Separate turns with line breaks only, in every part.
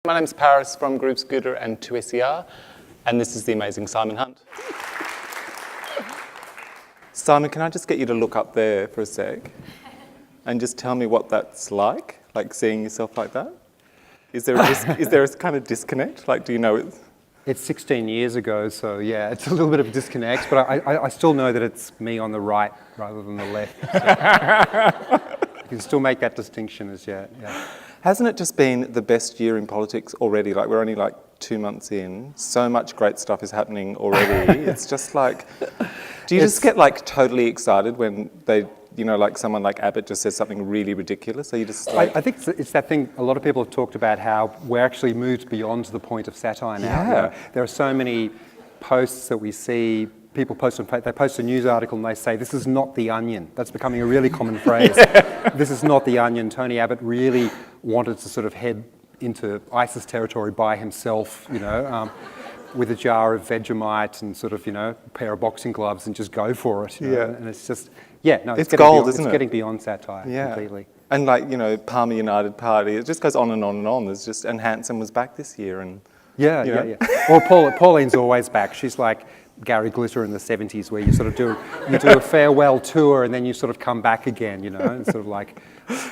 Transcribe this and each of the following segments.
My name's Paris from Groovescooter and 2SER, and this is the amazing Simon Hunt. Simon, can I just get you to look up there for a sec and just tell me what that's like seeing yourself like that? Is there a kind of disconnect? Do you know it?
It's 16 years ago, so yeah, it's a little bit of a disconnect, but I still know that it's me on the right rather than the left. So you can still make that distinction as yet, yeah.
Hasn't it just been the best year in politics already? We're only 2 months in. So much great stuff is happening already. It's just do you just get totally excited when they, someone like Abbott just says something really ridiculous? Are you just
I think it's that thing, a lot of people have talked about how we're actually moved beyond the point of satire now.
Yeah.
There are so many posts that we see, people they post a news article and they say, this is not the Onion. That's becoming a really common phrase. Yeah. This is not the Onion. Tony Abbott really wanted to sort of head into ISIS territory by himself, with a jar of Vegemite and sort of, a pair of boxing gloves and just go for it.
Yeah.
And it's just,
it's gold, isn't it?
It's getting beyond satire completely.
And Palmer United Party, it just goes on and on and on. There's just, and Hanson was back this year, and
yeah. Well, Pauline's always back. She's like Gary Glitter in the 70s, where you sort of do a farewell tour and then you sort of come back again, and sort of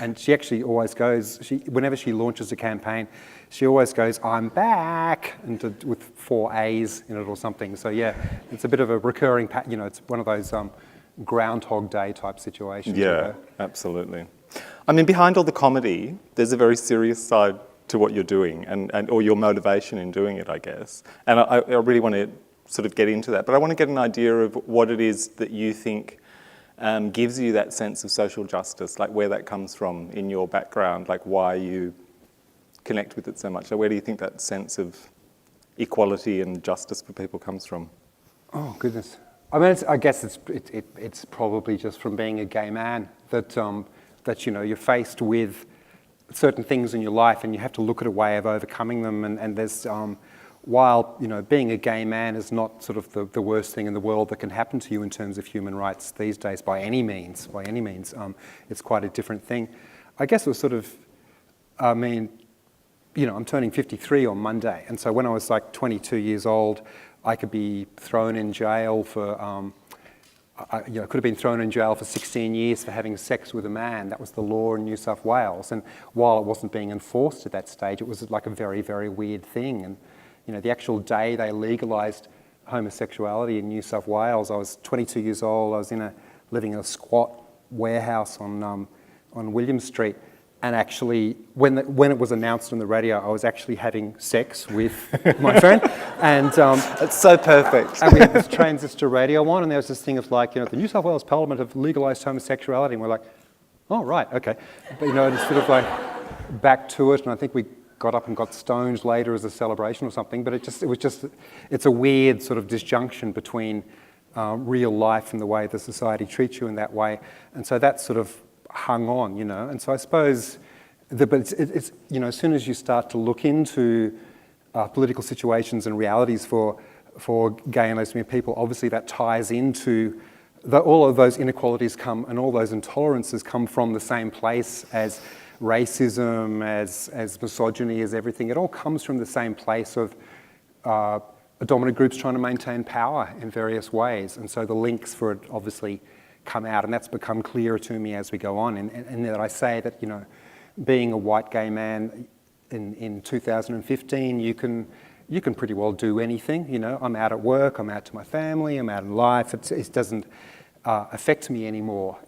and she actually always goes, whenever she launches a campaign, she always goes, I'm back, and with 4 A's in it or something. So yeah, it's a bit of a recurring, it's one of those Groundhog Day type situations.
Yeah, absolutely. I mean, behind all the comedy, there's a very serious side to what you're doing or your motivation in doing it, I guess. And I really want to sort of get into that, but I want to get an idea of what it is that you think gives you that sense of social justice, where that comes from in your background, why you connect with it so much. Where do you think that sense of equality and justice for people comes from?
Oh goodness, I mean, I guess it's probably just from being a gay man that you're faced with certain things in your life and you have to look at a way of overcoming them, and there's while being a gay man is not sort of the worst thing in the world that can happen to you in terms of human rights these days by any means, it's quite a different thing. I guess it was sort of, I'm turning 53 on Monday, and so when I was 22 years old, I could be thrown in jail for, could have been thrown in jail for 16 years for having sex with a man. That was the law in New South Wales, and while it wasn't being enforced at that stage, it was a very, very weird thing. And the actual day they legalised homosexuality in New South Wales, I was 22 years old. I was living in a squat warehouse on William Street, and actually, when it was announced on the radio, I was actually having sex with my friend, and
it's so perfect.
And we had this transistor radio on, and there was this thing of the New South Wales Parliament have legalised homosexuality, and we're like, oh right, okay, but it's sort of back to it, and I think we got up and got stoned later as a celebration or something, but it's a weird sort of disjunction between real life and the way the society treats you in that way, and so that sort of hung on, and so I suppose, but it's as soon as you start to look into political situations and realities for gay and lesbian people, obviously that ties into all of those inequalities and all those intolerances come from the same place as racism, as misogyny, as everything. It all comes from the same place of dominant groups trying to maintain power in various ways. And so the links for it obviously come out, and that's become clearer to me as we go on. And that I say that, being a white gay man in 2015, you can pretty well do anything. I'm out at work, I'm out to my family, I'm out in life. It doesn't affect me anymore,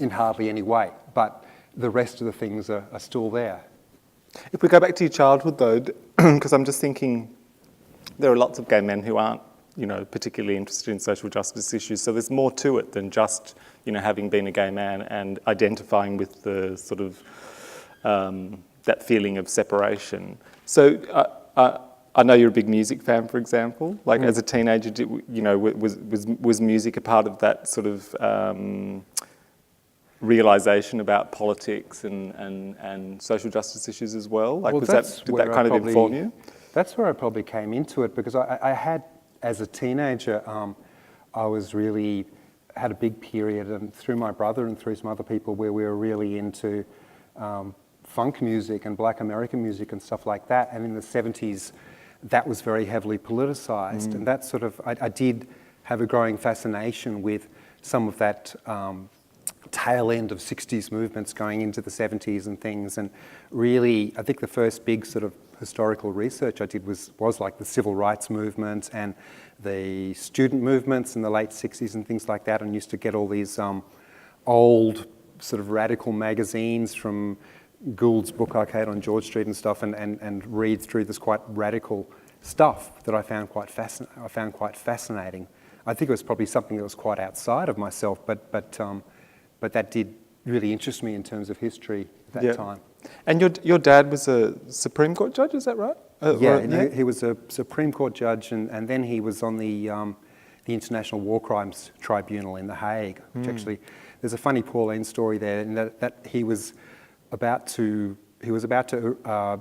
in hardly any way. But the rest of the things are still there.
If we go back to your childhood though, because I'm just thinking there are lots of gay men who aren't, particularly interested in social justice issues, so there's more to it than just, having been a gay man and identifying with the sort of, that feeling of separation. So I know you're a big music fan, for example. As a teenager, was music a part of that sort of realisation about politics and social justice issues as well? Did that kind of inform you?
That's where I probably came into it, because I had, as a teenager, I was really had a big period, and through my brother and through some other people, where we were really into funk music and black American music and stuff like that. And in the 70s, that was very heavily politicized. And that sort of, I did have a growing fascination with some of that tail end of 60s movements going into the 70s and things. And really, I think the first big sort of historical research I did was like the civil rights movement and the student movements in the late 60s and things like that, and used to get all these old sort of radical magazines from Gould's Book Arcade on George Street and stuff, and read through this quite radical stuff that I found quite fascinating. I think it was probably something that was quite outside of myself, but that did really interest me in terms of history at that time.
And your dad was a Supreme Court judge, is that right?
He was a Supreme Court judge, and then he was on the International War Crimes Tribunal in The Hague, which actually, there's a funny Pauline story there, in that he was about to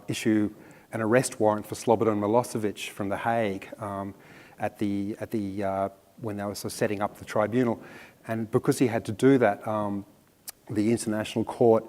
issue an arrest warrant for Slobodan Milosevic from The Hague when they were sort of setting up the tribunal. And because he had to do that, the International Court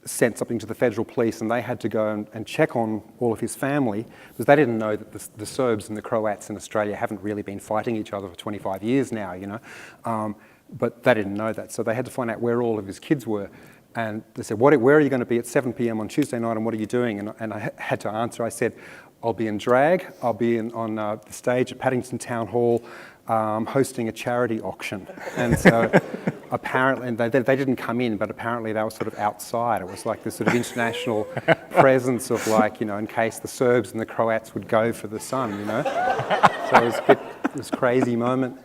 sent something to the federal police, and they had to go and check on all of his family, because they didn't know that the Serbs and the Croats in Australia haven't really been fighting each other for 25 years now, you know. But they didn't know that, so they had to find out where all of his kids were. And they said, where are you going to be at 7 p.m. on Tuesday night, and what are you doing? And I had to answer. I said, I'll be in drag, I'll be on the stage at Paddington Town Hall, hosting a charity auction. And so apparently, they didn't come in, but apparently they were sort of outside. It was like this sort of international presence of, like, you know, in case the Serbs and the Croats would go for the sun, you know. So it was this crazy moment.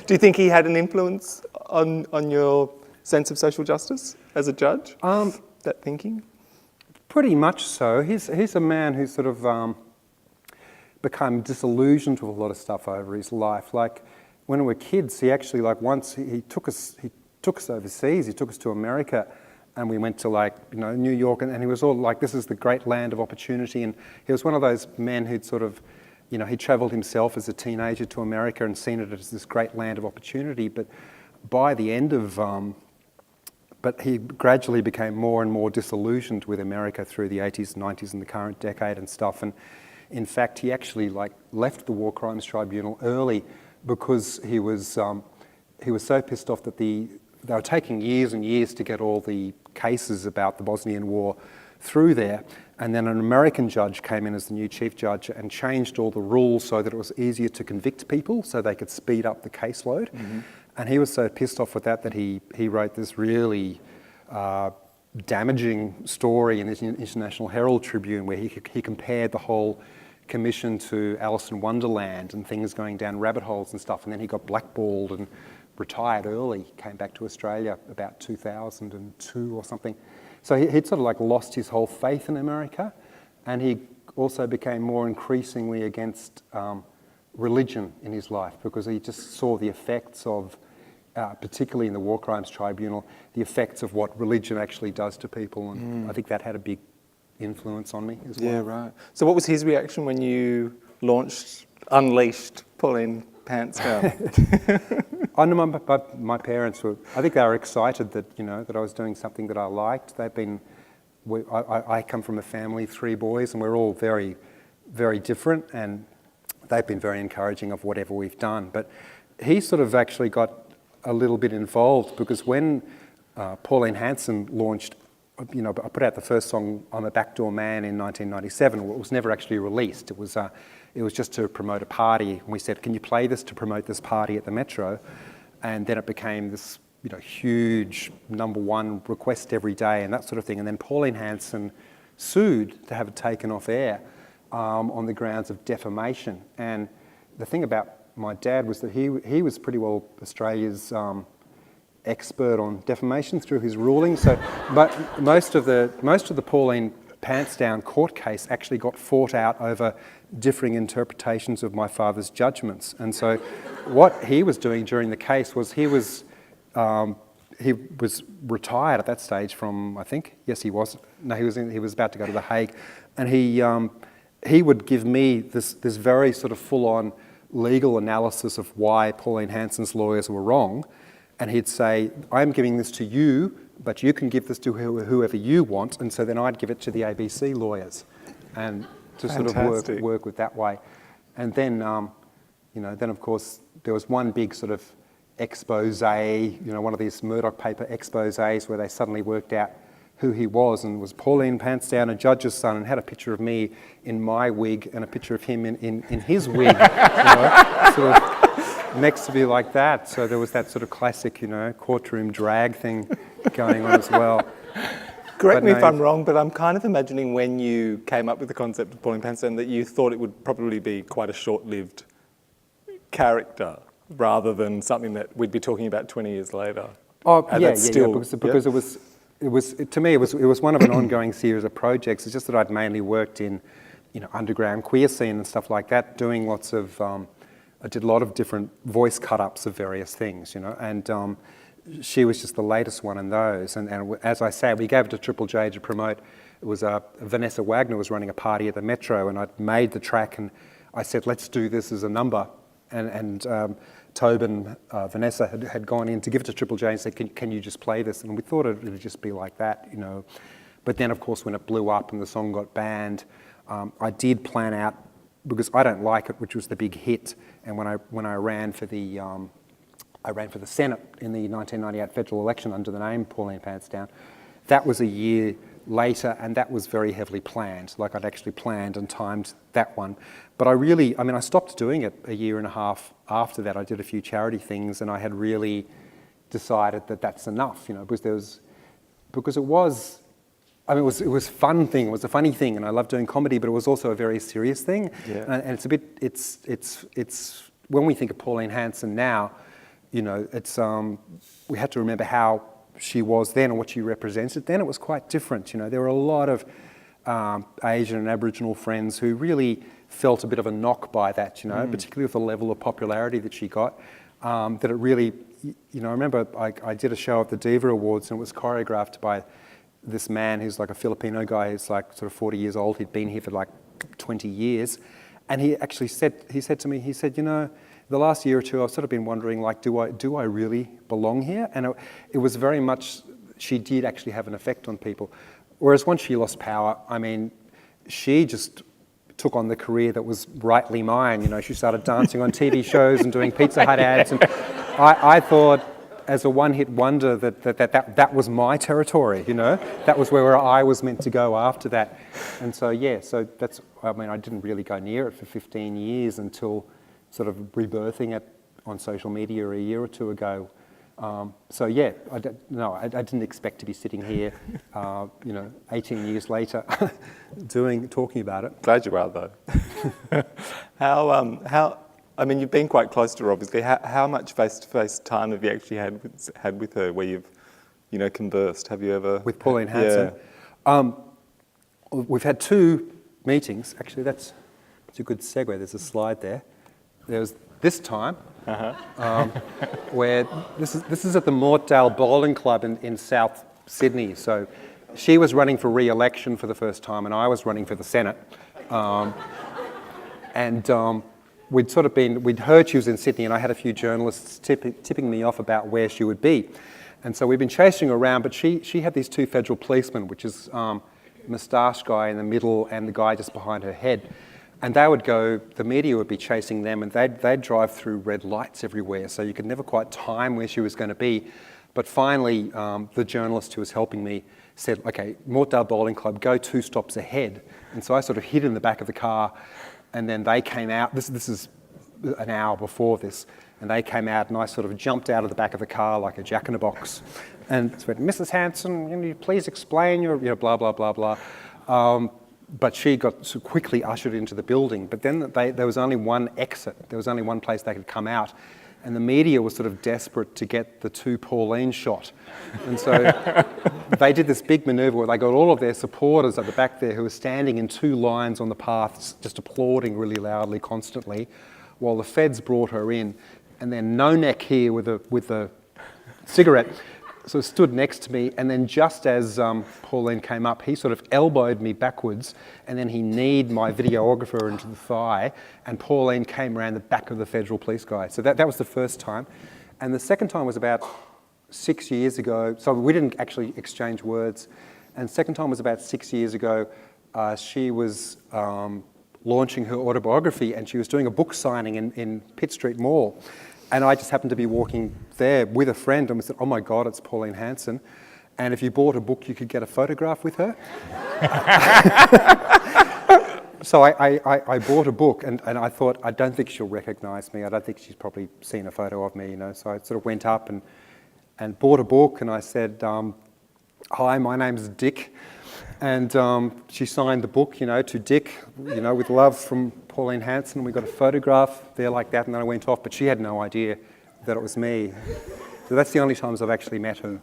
Do you think he had an influence on your sense of social justice as a judge? That thinking?
Pretty much so. He's a man who sort of become disillusioned with a lot of stuff over his life. Like when we were kids, he actually, like, once he took us overseas. He took us to America, and we went to, like, you know, New York, and he was all like, this is the great land of opportunity. And he was one of those men who'd sort of, you know, he travelled himself as a teenager to America and seen it as this great land of opportunity. But by the end of, but he gradually became more and more disillusioned with America through the 80s, 90s, and the current decade and stuff. And in fact, he actually, like, left the War Crimes Tribunal early because he was so pissed off that they were taking years and years to get all the cases about the Bosnian War through there. And then an American judge came in as the new chief judge and changed all the rules so that it was easier to convict people, so they could speed up the caseload. Mm-hmm. And he was so pissed off with that he wrote this really damaging story in the International Herald Tribune, where he compared the whole commission to Alice in Wonderland and things going down rabbit holes and stuff. And then he got blackballed and retired early, came back to Australia about 2002 or something. So he'd sort of, like, lost his whole faith in America, and he also became more increasingly against religion in his life, because he just saw the effects of, particularly in the War Crimes Tribunal, the effects of what religion actually does to people, and I think that had a big influence on me as well.
Yeah, right. So what was his reaction when you unleashed Pauline Pantsdown?
I know my parents were, I think they were excited that, you know, that I was doing something that I liked. I come from a family, 3 boys, and we're all very, very different, and they've been very encouraging of whatever we've done. But he sort of actually got a little bit involved, because when Pauline Hanson launched, you know, I put out the first song, I'm a Backdoor Man, in 1997. It was never actually released. It was just to promote a party. And we said, can you play this to promote this party at the Metro? And then it became this, you know, huge #1 request every day and that sort of thing. And then Pauline Hanson sued to have it taken off air on the grounds of defamation. And the thing about my dad was that he was pretty well Australia's expert on defamation through his ruling. So, but most of the Pauline Pantsdown court case actually got fought out over differing interpretations of my father's judgments. And so what he was doing during the case was he was retired at that stage from, I think, yes he was, no he was about to go to The Hague, and he would give me this very sort of full-on legal analysis of why Pauline Hanson's lawyers were wrong, and he'd say, I'm giving this to you but you can give this to whoever you want. And so then I'd give it to the ABC lawyers, and to sort of
Fantastic.
work with that way. And then, then of course there was one big sort of expose, one of these Murdoch paper exposés where they suddenly worked out who he was, and was Pauline Pantsdown, a judge's son, and had a picture of me in my wig and a picture of him in his wig, sort of next to me like that. So there was that sort of classic, courtroom drag thing going on as well.
Correct me if I'm wrong, but I'm kind of imagining when you came up with the concept of Pauline Pantsdown that you thought it would probably be quite a short-lived character rather than something that we'd be talking about 20 years later.
Oh,
And
yeah,
that's
because it was to me it was one of an ongoing series of projects. It's just that I'd mainly worked in, underground queer scene and stuff like that, doing lots of. I did a lot of different voice cut-ups of various things, and she was just the latest one in those. And as I say, we gave it to Triple J to promote. It was Vanessa Wagner was running a party at the Metro, and I'd made the track, and I said, let's do this as a number. And Tobin, Vanessa had gone in to give it to Triple J and said, can you just play this? And we thought it would just be like that, But then, of course, when it blew up and the song got banned, I did plan out, because I Don't Like It, which was the big hit, and when I ran for the Senate in the 1998 federal election under the name Pauline Pantsdown, that was a year later, and that was very heavily planned. Like, I'd actually planned and timed that one. But I stopped doing it a year and a half after that. I did a few charity things, and I had really decided that that's enough, because it was a fun thing. It was a funny thing, and I loved doing comedy, but it was also a very serious thing.
Yeah.
And it's when we think of Pauline Hanson now, it's we had to remember how she was then and what she represented then. It was quite different. There were a lot of Asian and Aboriginal friends who really felt a bit of a knock by that, particularly with the level of popularity that she got. That it really, I remember I did a show at the Diva Awards, and it was choreographed by this man who's like a Filipino guy who's like sort of 40 years old. He'd been here for like 20 years. And he actually said to me, the last year or two I've sort of been wondering, like, do I really belong here? And it was very much, she did actually have an effect on people. Whereas once she lost power, she just took on the career that was rightly mine. She started dancing on TV shows and doing Pizza Hut ads. And I thought, as a one-hit wonder, that was my territory, That was where I was meant to go after that. And so, so that's, I didn't really go near it for 15 years until sort of rebirthing it on social media a year or two ago. I didn't expect to be sitting here, 18 years later, talking about it.
Glad you are, though. You've been quite close to her, obviously. How much face-to-face time have you actually had with her, where you've, conversed? Have you ever?
With Pauline Hanson? Yeah. We've had 2 meetings. Actually, that's a good segue. There's a slide there. There was this time, where this is at the Mortdale Bowling Club in South Sydney. So she was running for re-election for the first time, and I was running for the Senate. We'd heard she was in Sydney, and I had a few journalists tipping me off about where she would be. And so we've been chasing her around, but she had these 2 federal policemen, which is moustache guy in the middle and the guy just behind her head. And they would go, the media would be chasing them, and they'd drive through red lights everywhere, so you could never quite time where she was going to be. But finally, the journalist who was helping me said, okay, Mortdale Bowling Club, go 2 stops ahead. And so I sort of hid in the back of the car, and then they came out. This is an hour before this, and they came out, and I sort of jumped out of the back of the car like a jack-in-a-box, and said, Mrs. Hanson, can you please explain your, blah, blah, blah, blah. But she got so quickly ushered into the building. But then there was only one exit. There was only one place they could come out. And the media was sort of desperate to get the 2 Pauline shot. And so they did this big maneuver where they got all of their supporters at the back there who were standing in 2 lines on the paths, just applauding really loudly constantly, while the feds brought her in. And then No Neck here with a cigarette sort of stood next to me, and then just as Pauline came up, he sort of elbowed me backwards, and then he kneed my videographer into the thigh, and Pauline came around the back of the federal police guy. So that was the first time. And the second time was about 6 years ago. So we didn't actually exchange words. And second time was about 6 years ago. She was launching her autobiography, and she was doing a book signing in Pitt Street Mall. And I just happened to be walking there with a friend, and we said, "Oh my God, it's Pauline Hanson. And if you bought a book, you could get a photograph with her." So I bought a book, and I thought, I don't think she'll recognise me. I don't think she's probably seen a photo of me, you know. So I sort of went up and bought a book, and I said, "Hi, my name's Dick." And she signed the book, you know, to Dick, you know, with love from Pauline Hanson. We got a photograph there like that, and then I went off, but she had no idea that it was me. So that's the only times I've actually met her.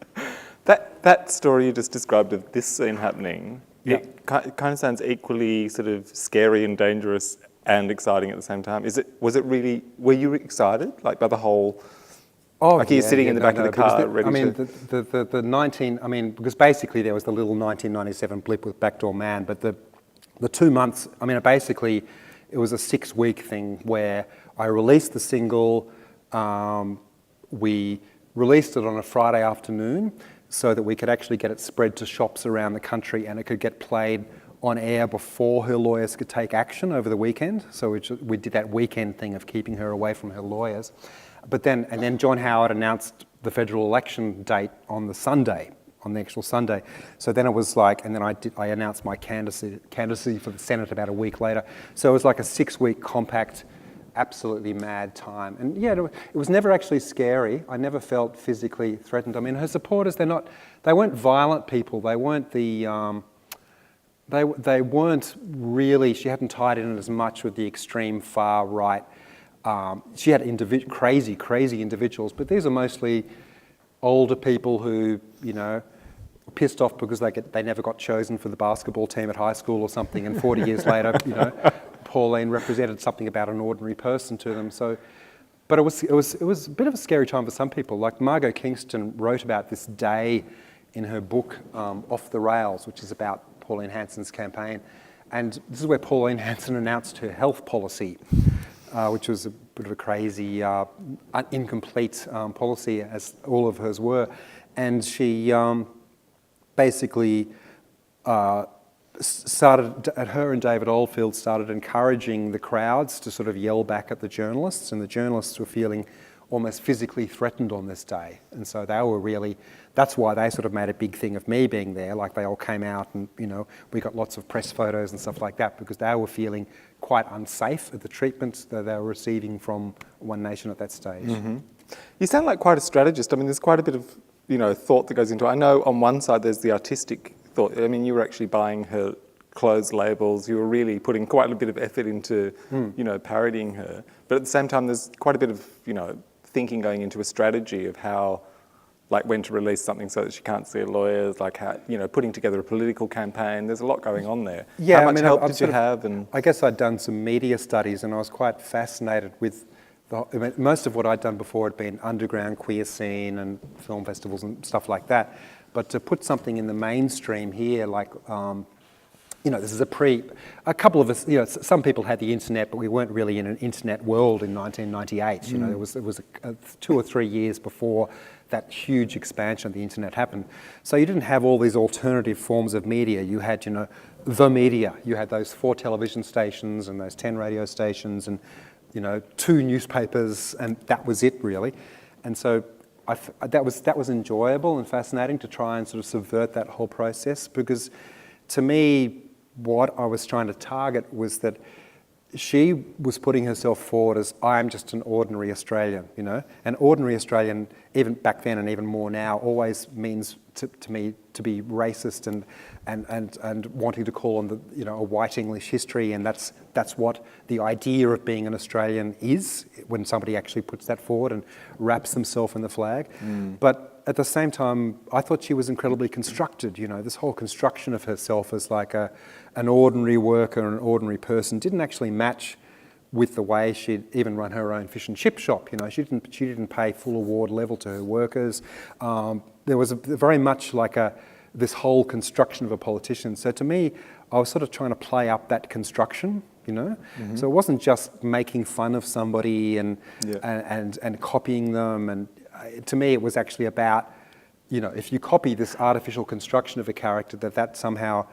That story you just described of this scene happening,
Yeah.
it kind of sounds equally sort of scary and dangerous and exciting at the same time. Was it really, were you excited, like, by the whole, like you're sitting in the back of the car ready to...
because basically there was the little 1997 blip with Backdoor Man, but the 2 months, basically it was a 6-week thing where I released the single, we released it on a Friday afternoon so that we could actually get it spread to shops around the country, and it could get played on air before her lawyers could take action over the weekend. So we did that weekend thing of keeping her away from her lawyers. But then John Howard announced the federal election date on the Sunday, on the actual Sunday. So then it was like, and then I announced my candidacy for the Senate about a week later. So it was like a 6-week compact, absolutely mad time. And yeah, it was never actually scary. I never felt physically threatened. Her supporters, they weren't violent people. They weren't they weren't really, she hadn't tied in as much with the extreme far right. She had crazy individuals, but these are mostly older people who, you know, were pissed off because they never got chosen for the basketball team at high school or something, and 40 years later, you know, Pauline represented something about an ordinary person to them. So, but it was a bit of a scary time for some people. Like Margot Kingston wrote about this day in her book Off the Rails, which is about Pauline Hanson's campaign, and this is where Pauline Hanson announced her health policy. Which was a bit of a crazy, incomplete policy, as all of hers were. And she basically her and David Oldfield started encouraging the crowds to sort of yell back at the journalists, and the journalists were feeling almost physically threatened on this day. And so they were really, that's why they sort of made a big thing of me being there. Like they all came out and, you know, we got lots of press photos and stuff like that, because they were feeling quite unsafe at the treatment that they were receiving from One Nation at that stage.
Mm-hmm. You sound like quite a strategist. There's quite a bit of, you know, thought that goes into it. I know on one side there's the artistic thought. You were actually buying her clothes labels. You were really putting quite a bit of effort into, you know, parodying her. But at the same time, there's quite a bit of, you know, thinking going into a strategy of how, like when to release something so that she can't see her lawyers, like how, you know, putting together a political campaign. There's a lot going on there.
Yeah,
how much help did you have? And
I guess I'd done some media studies, and I was quite fascinated with most of what I'd done before had been underground queer scene and film festivals and stuff like that. But to put something in the mainstream here, like, you know, this is a couple of us, you know, some people had the internet, but we weren't really in an internet world in 1998. You know, it was 2 or 3 years before that huge expansion of the internet happened. So you didn't have all these alternative forms of media. You had, you know, the media. You had those 4 television stations and those 10 radio stations and, you know, 2 newspapers, and that was it really. And so that was enjoyable and fascinating to try and sort of subvert that whole process, because to me, what I was trying to target was that she was putting herself forward as, I'm just an ordinary Australian, you know? An ordinary Australian, even back then and even more now, always means to me to be racist and wanting to call on the, you know, a white English history, and that's what the idea of being an Australian is when somebody actually puts that forward and wraps themselves in the flag. But at the same time, I thought she was incredibly constructed. You know, this whole construction of herself as like an ordinary worker, an ordinary person, didn't actually match with the way she'd even run her own fish and chip shop. You know, she didn't pay full award level to her workers. There was very much like this whole construction of a politician. So to me, I was sort of trying to play up that construction, you know? Mm-hmm. So it wasn't just making fun of somebody and copying them. And to me, it was actually about if you copy this artificial construction of a character, that somehow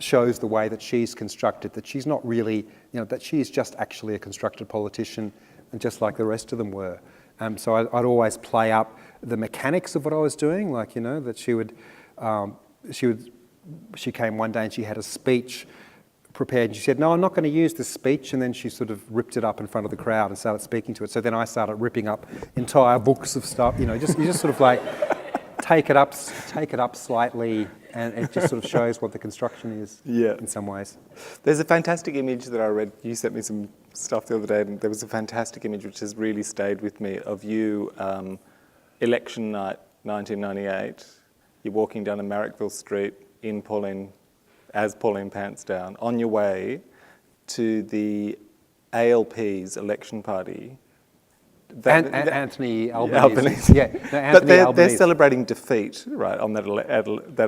shows the way that she's constructed, that she's not really, that she's just actually a constructed politician, and just like the rest of them were. So I'd always play up the mechanics of what I was doing, like, that she came one day and she had a speech prepared, and she said, no, I'm not going to use this speech, and then she sort of ripped it up in front of the crowd and started speaking to it. So then I started ripping up entire books of stuff, you just sort of like take it up slightly, and it just sort of shows what the construction is in some ways.
There's a fantastic image that I read. You sent me some stuff the other day, and there was a fantastic image which has really stayed with me of you, election night 1998. You're walking down a Marrickville Street as Pauline Pantsdown, on your way to the ALP's election party.
Anthony Albanese.
But they're celebrating defeat, right, on that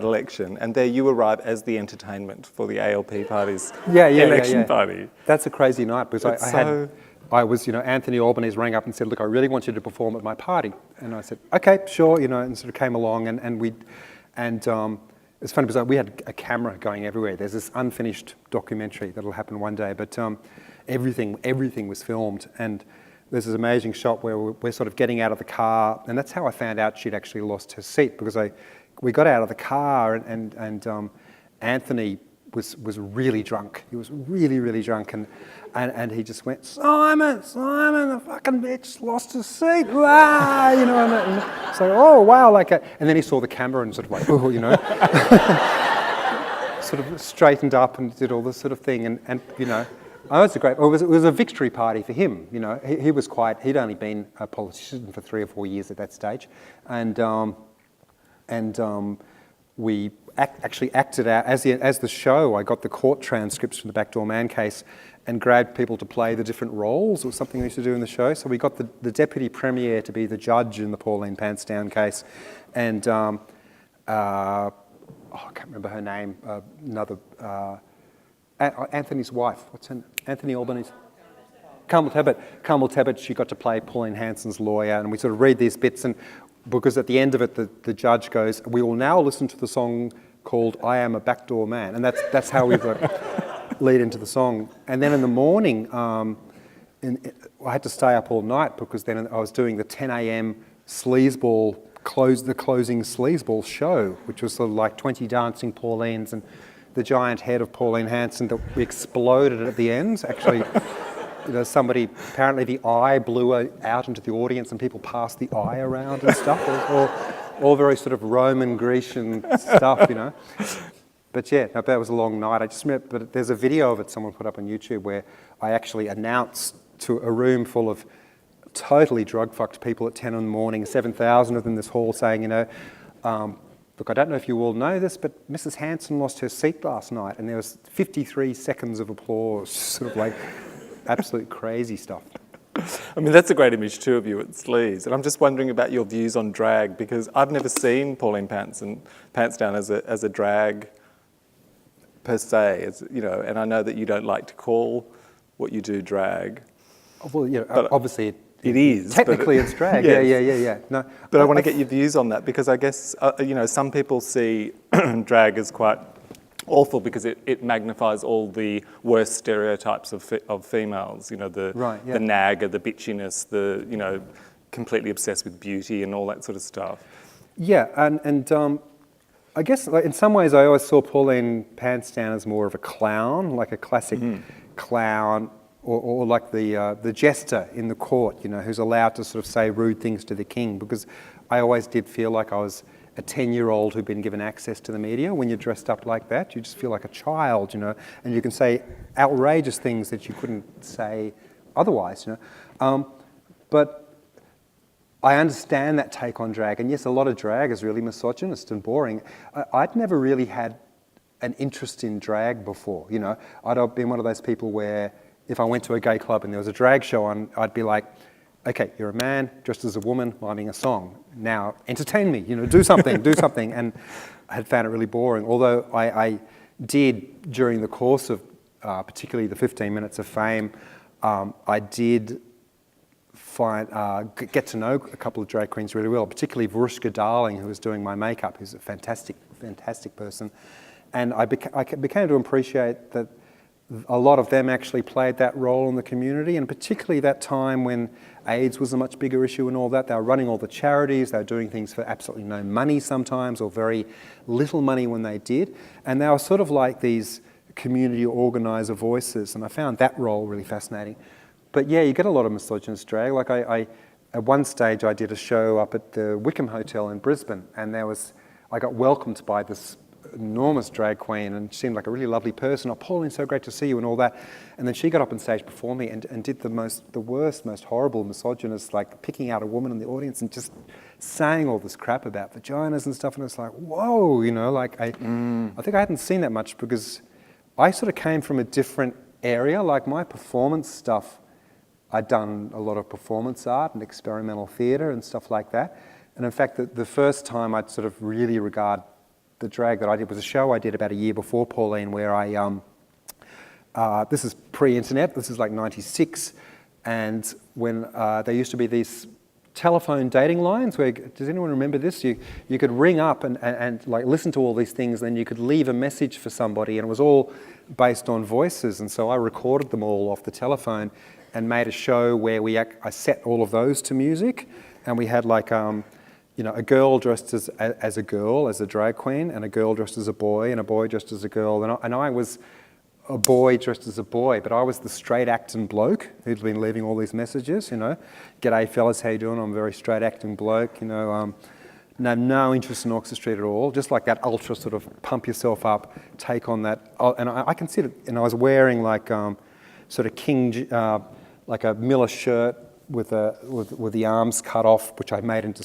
election, and there you arrive as the entertainment for the ALP party's election party.
That's a crazy night, because Anthony Albanese rang up and said, look, I really want you to perform at my party. And I said, okay, sure, and sort of came along, and it's funny because we had a camera going everywhere. There's this unfinished documentary that'll happen one day, but everything was filmed. And there's this amazing shot where we're sort of getting out of the car, and that's how I found out she'd actually lost her seat, because we got out of the car, and Anthony was really drunk. He was really, really drunk, and he just went, Simon, the fucking bitch lost his seat, and so, oh wow, and then he saw the camera and sort of like, sort of straightened up and did all this sort of thing, and oh, it was a victory party for him. He'd only been a politician for 3 or 4 years at that stage, and we actually acted out as the show. I got the court transcripts from the Backdoor Man case and grabbed people to play the different roles. It was something we used to do in the show. So we got the deputy premier to be the judge in the Pauline Pantsdown case, and I can't remember her name. Anthony's wife. What's her name? Anthony Albanese. Carmel Tebbit. She got to play Pauline Hanson's lawyer, and we sort of read these bits, and because at the end of it, the judge goes, "We will now listen to the song called 'I Am a Backdoor Man,'" and that's how we lead into the song. And then in the morning, I had to stay up all night, because then I was doing the 10 a.m. sleazeball the closing sleazeball show, which was sort of like 20 dancing Paulines and the giant head of Pauline Hanson that we exploded at the end. Actually, somebody, apparently the eye blew out into the audience and people passed the eye around and stuff. It was all very sort of Roman, Grecian stuff, But yeah, no, that was a long night. I just remember, but there's a video of it someone put up on YouTube where I actually announced to a room full of totally drug-fucked people at 10 in the morning, 7,000 of them in this hall, saying, look, I don't know if you all know this, but Mrs. Hanson lost her seat last night, and there was 53 seconds of applause, sort of like absolute crazy stuff.
I mean, that's a great image too of you at Sleaze, and I'm just wondering about your views on drag, because I've never seen Pauline Pantsdown as a drag per se, and I know that you don't like to call what you do drag.
Well, obviously
it is.
Technically, it's drag. Yes. Yeah. No,
but I want to get your views on that, because I guess, some people see drag as quite awful because it magnifies all the worst stereotypes of females, the nagger, the bitchiness, the, completely obsessed with beauty and all that sort of stuff.
Yeah, and I guess in some ways I always saw Pauline Pantsdown as more of a clown, like a classic clown, or like the jester in the court, who's allowed to sort of say rude things to the king, because I always did feel like I was a 10-year-old who'd been given access to the media. When you're dressed up like that, you just feel like a child, and you can say outrageous things that you couldn't say otherwise, But I understand that take on drag, and yes, a lot of drag is really misogynist and boring. I'd never really had an interest in drag before, I'd have been one of those people where if I went to a gay club and there was a drag show on, I'd be like, okay, you're a man dressed as a woman miming a song. Now entertain me, do something. And I had found it really boring. Although I did, during the course of particularly the 15 minutes of fame, I did get to know a couple of drag queens really well, particularly Varushka Darling, who was doing my makeup, who's a fantastic person. And I became to appreciate that a lot of them actually played that role in the community, and particularly that time when AIDS was a much bigger issue and all that. They were running all the charities, they were doing things for absolutely no money sometimes, or very little money when they did. And they were sort of like these community organizer voices, and I found that role really fascinating. But yeah, you get a lot of misogynist drag. Like I at one stage I did a show up at the Wickham Hotel in Brisbane, and I got welcomed by this enormous drag queen, and she seemed like a really lovely person. Oh, Pauline, so great to see you, and all that. And then she got up on stage before me and did the worst, most horrible misogynist, like picking out a woman in the audience and just saying all this crap about vaginas and stuff. And it's like, whoa, like I think I hadn't seen that much because I sort of came from a different area. Like my performance stuff, I'd done a lot of performance art and experimental theatre and stuff like that. And in fact, the first time I'd sort of really regard the drag that I did was a show I did about a year before Pauline, where this is pre-internet, this is like 96, and when there used to be these telephone dating lines where, does anyone remember this? You could ring up and like listen to all these things, then you could leave a message for somebody, and it was all based on voices. And so I recorded them all off the telephone and made a show where I set all of those to music, and we had like a girl dressed as a girl, as a drag queen, and a girl dressed as a boy, and a boy dressed as a girl. And I was a boy dressed as a boy, but I was the straight acting bloke who'd been leaving all these messages, G'day fellas, how you doing? I'm a very straight acting bloke, no interest in Oxford Street at all, just like that ultra sort of pump yourself up, take on that. And I considered, and I was wearing like sort of like a Miller shirt, with the arms cut off, which I made into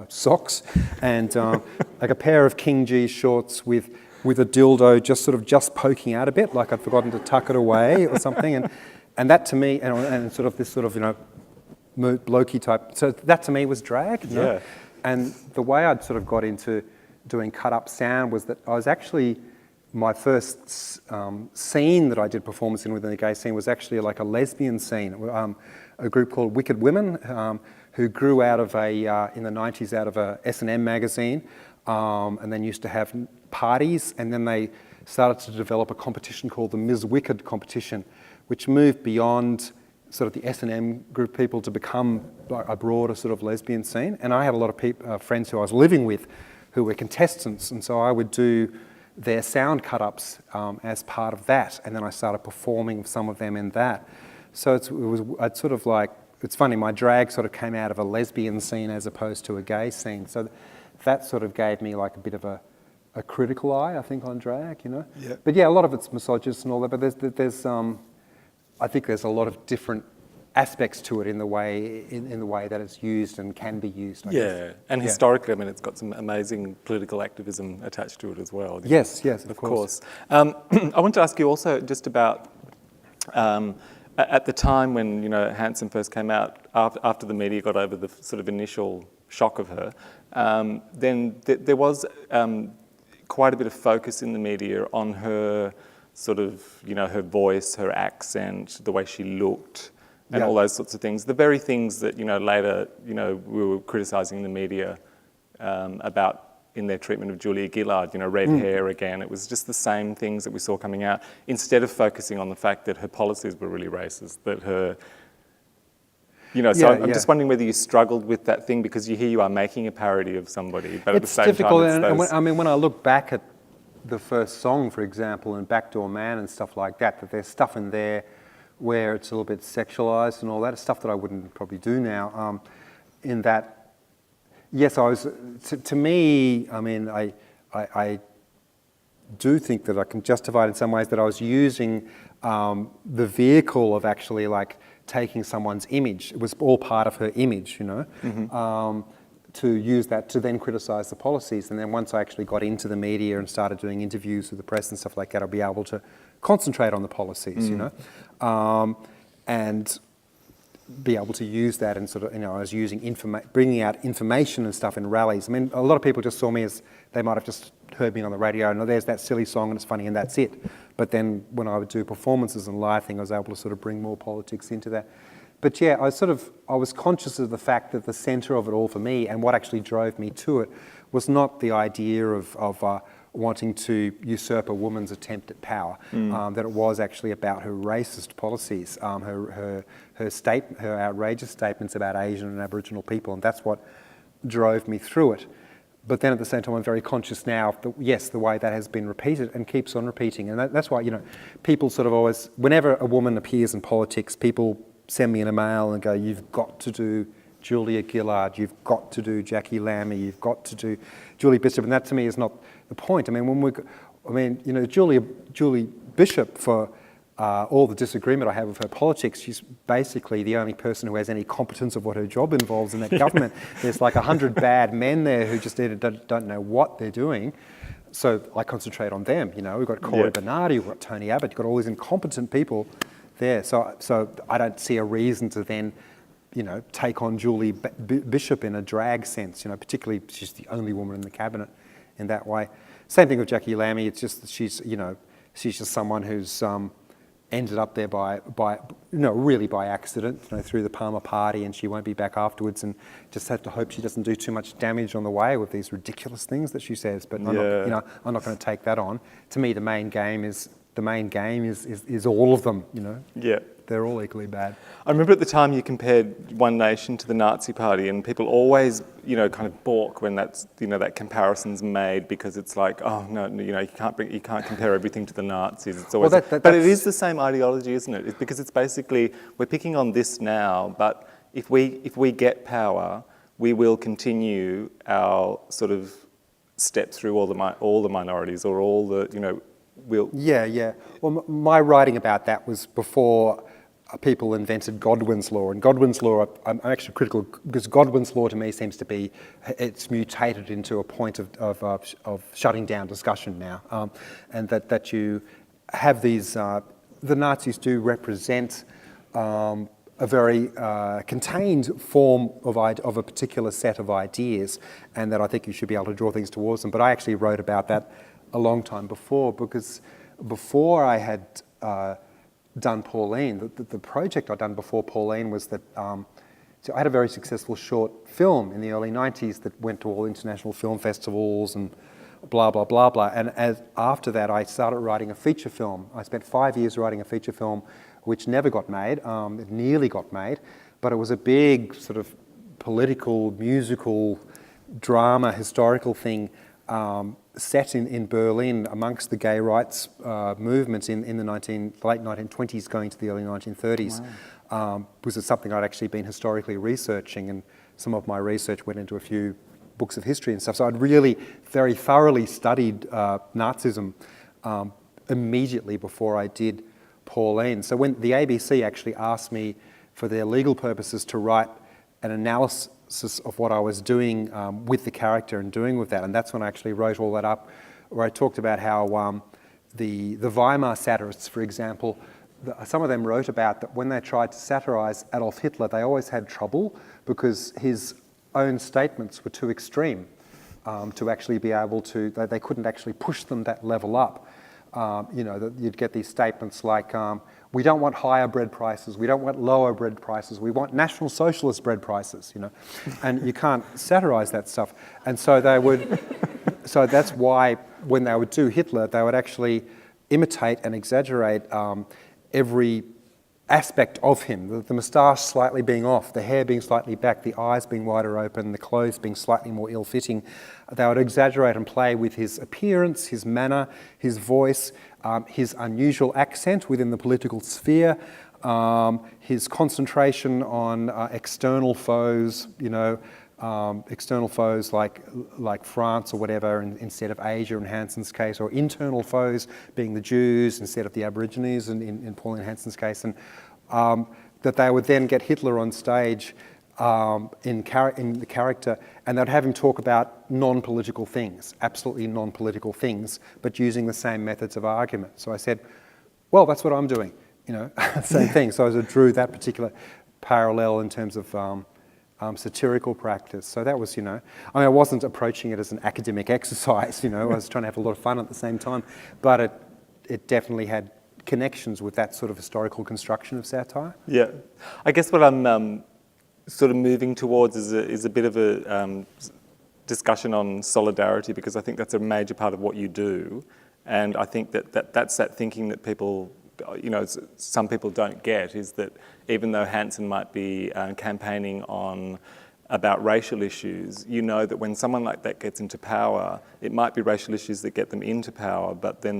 socks, and like a pair of King G shorts with a dildo just poking out a bit, like I'd forgotten to tuck it away or something, and that to me, and sort of this sort of blokey type. So that to me was drag.
Yeah.
And the way I'd sort of got into doing cut up sound was that I was actually, my first scene that I did performance in within the gay scene was actually like a lesbian scene. A group called Wicked Women, who grew out of in the 90s out of a S&M magazine, and then used to have parties, and then they started to develop a competition called the Ms. Wicked competition, which moved beyond sort of the S&M group people to become a broader sort of lesbian scene. And I had a lot of friends who I was living with who were contestants, and so I would do their sound cut-ups as part of that, and then I started performing some of them in that. So I'd sort of like, it's funny, my drag sort of came out of a lesbian scene as opposed to a gay scene. So that sort of gave me like a bit of a critical eye, I think, on drag,
Yeah.
But yeah, a lot of it's misogynist and all that, but there's I think there's a lot of different aspects to it in the way that it's used and can be used, I guess.
And historically, I mean, it's got some amazing political activism attached to it as well.
Yes, of course.
I want to ask you also just about at the time when Hanson first came out, after the media got over the sort of initial shock of her, then there was quite a bit of focus in the media on her sort of her voice, her accent, the way she looked, and all those sorts of things. The very things that later we were criticising the media about in their treatment of Julia Gillard, red hair again. It was just the same things that we saw coming out, instead of focusing on the fact that her policies were really racist, that her, I'm just wondering whether you struggled with that thing, because here you are making a parody of somebody, but at the same
difficult,
time it's
and when I look back at the first song, for example, and Backdoor Man and stuff like that there's stuff in there where it's a little bit sexualised and all that. It's stuff that I wouldn't probably do now. In that, yes, I was. To me, I mean, I do think that I can justify it in some ways that I was using the vehicle of actually like taking someone's image. It was all part of her image, to use that to then criticise the policies. And then once I actually got into the media and started doing interviews with the press and stuff like that, I'll be able to concentrate on the policies, and be able to use that and sort of, I was using bringing out information and stuff in rallies. I mean, a lot of people just saw me as, they might have just heard me on the radio and there's that silly song and it's funny and that's it. But then when I would do performances and live thing, I was able to sort of bring more politics into that. But yeah, I was conscious of the fact that the centre of it all for me, and what actually drove me to it, was not the idea of wanting to usurp a woman's attempt at power. That it was actually about her racist policies, her outrageous statements about Asian and Aboriginal people, and that's what drove me through it. But then at the same time, I'm very conscious now of the way that has been repeated and keeps on repeating. And that's why, people sort of always, whenever a woman appears in politics, people send me in a mail and go, you've got to do Julia Gillard, you've got to do Jackie Lamy, you've got to do Julie Bishop. And that to me is not the point. I mean, Julie Bishop, for all the disagreement I have with her politics, she's basically the only person who has any competence of what her job involves in that government. There's like 100 bad men there who just don't know what they're doing. So I concentrate on them. We've got Cory Bernardi, we've got Tony Abbott, you've got all these incompetent people there. So I don't see a reason to then, take on Julie Bishop in a drag sense. Particularly she's the only woman in the cabinet in that way. Same thing with Jackie Lamy. It's just that she's just someone who's ended up there really by accident, through the Palmer Party, and she won't be back afterwards, and just have to hope she doesn't do too much damage on the way with these ridiculous things that she says. But I'm not going to take that on. To me, the main game is all of them.
Yeah.
They're all equally bad.
I remember at the time you compared One Nation to the Nazi Party, and people always, kind of balk when that's, that comparison's made, because it's like, oh no, you can't compare everything to the Nazis. It's always, but it is the same ideology, isn't it? It's because it's basically, we're picking on this now, but if we get power, we will continue our sort of step through all the minorities, or all the, we'll.
Yeah. Well, my writing about that was before people invented Godwin's law. And Godwin's law, I'm actually critical, because Godwin's law to me seems to be, it's mutated into a point of shutting down discussion now. And that you have these, the Nazis do represent a very contained form of a particular set of ideas, and that I think you should be able to draw things towards them. But I actually wrote about that a long time before, because before I had done Pauline, the project I'd done before Pauline was that so I had a very successful short film in the early 90s that went to all international film festivals and blah, blah, blah, blah. And after that, I started writing a feature film. I spent 5 years writing a feature film which never got made. It nearly got made, but it was a big sort of political, musical, drama, historical thing set in Berlin amongst the gay rights movements in the late 1920s going to the early 1930s. Wow. Was it something I'd actually been historically researching, and some of my research went into a few books of history and stuff. So I'd really very thoroughly studied Nazism immediately before I did Pauline. So when the ABC actually asked me for their legal purposes to write an analysis of what I was doing with the character and doing with that, and that's when I actually wrote all that up, where I talked about how the Weimar satirists, for example, some of them wrote about that when they tried to satirize Adolf Hitler, they always had trouble because his own statements were too extreme to actually be able to, they couldn't actually push them that level up. You'd get these statements like, we don't want higher bread prices, we don't want lower bread prices, we want National Socialist bread prices, and you can't satirize that stuff. And so they would, so that's why when they would do Hitler, they would actually imitate and exaggerate every aspect of him, the moustache slightly being off, the hair being slightly back, the eyes being wider open, the clothes being slightly more ill-fitting. They would exaggerate and play with his appearance, his manner, his voice, his unusual accent within the political sphere, his concentration on external foes, external foes like France or whatever instead of Asia in Hanson's case, or internal foes being the Jews instead of the Aborigines in Pauline Hanson's case, and that they would then get Hitler on stage in the character, and they'd have him talk about non-political things, absolutely non-political things, but using the same methods of argument. So I said, well, that's what I'm doing, same thing. So I drew that particular parallel in terms of satirical practice. So that was, I wasn't approaching it as an academic exercise, I was trying to have a lot of fun at the same time, but it definitely had connections with that sort of historical construction of satire.
Yeah. I guess what I'm sort of moving towards is a bit of a discussion on solidarity, because I think that's a major part of what you do. And I think that's that thinking that people, some people don't get, is that even though Hanson might be campaigning about racial issues, you know that when someone like that gets into power, it might be racial issues that get them into power, but then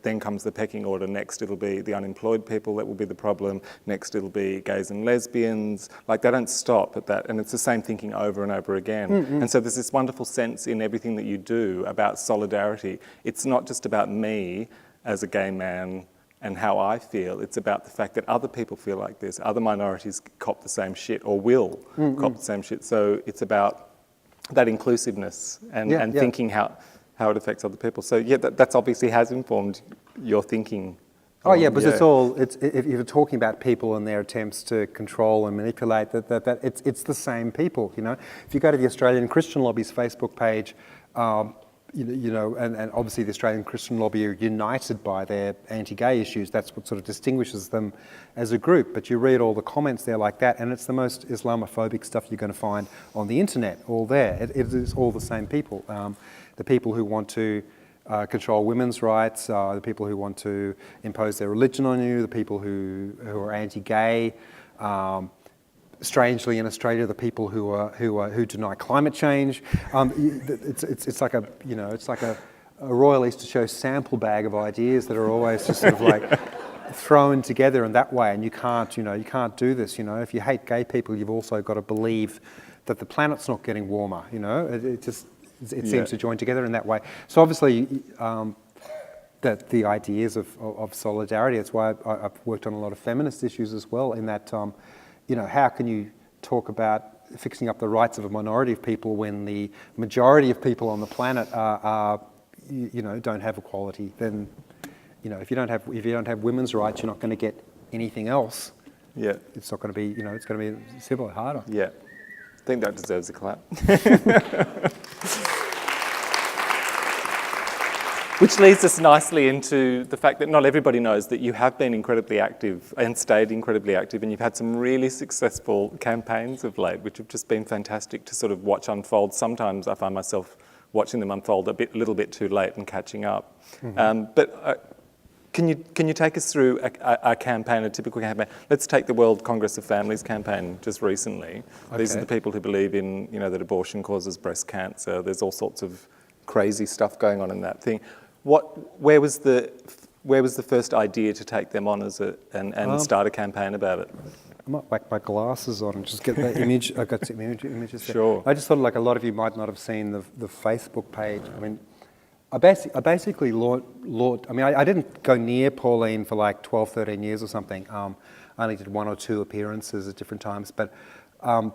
then comes the pecking order. Next it'll be the unemployed people that will be the problem. Next it'll be gays and lesbians. Like, they don't stop at that, and it's the same thinking over and over again. Mm-hmm. And so there's this wonderful sense in everything that you do about solidarity. It's not just about me as a gay man and how I feel. It's about the fact that other people feel like this, other minorities cop the same shit or will cop the same shit. So it's about that inclusiveness and thinking how it affects other people. So yeah, that's obviously has informed your thinking.
Oh yeah, because if you're talking about people and their attempts to control and manipulate, that it's the same people, you know. If you go to the Australian Christian Lobby's Facebook page, and obviously the Australian Christian Lobby are united by their anti-gay issues. That's what sort of distinguishes them as a group. But you read all the comments there like that, and it's the most Islamophobic stuff you're going to find on the internet, all there. It is all the same people. The people who want to control women's rights, the people who want to impose their religion on you, the people who are anti-gay. Strangely, in Australia, the people who deny climate change, it's like a Royal Easter Show sample bag of ideas that are always just sort of like thrown together in that way. And you can't do this. You know, if you hate gay people, you've also got to believe that the planet's not getting warmer. You know, it seems to join together in that way. So obviously, that the ideas of solidarity. That's why I've worked on a lot of feminist issues as well. In that. How can you talk about fixing up the rights of a minority of people when the majority of people on the planet don't have equality? Then, if you don't have women's rights, you're not going to get anything else. Yeah, it's not going to be. It's going to be similar harder.
Yeah, I think that deserves a clap. Which leads us nicely into the fact that not everybody knows that you have been incredibly active and stayed incredibly active, and you've had some really successful campaigns of late, which have just been fantastic to sort of watch unfold. Sometimes I find myself watching them unfold a little bit too late and catching up. Mm-hmm. But can you take us through a campaign, a typical campaign? Let's take the World Congress of Families campaign just recently. Okay. These are the people who believe in that abortion causes breast cancer. There's all sorts of crazy stuff going on in that thing. Where was the first idea to take them on and start a campaign about it?
I might whack my glasses on and just get that image. I've got some images there.
Sure.
I just thought like a lot of you might not have seen the Facebook page. I mean, I basically I didn't go near Pauline for like 12, 13 years or something. I only did 1 or 2 appearances at different times. But the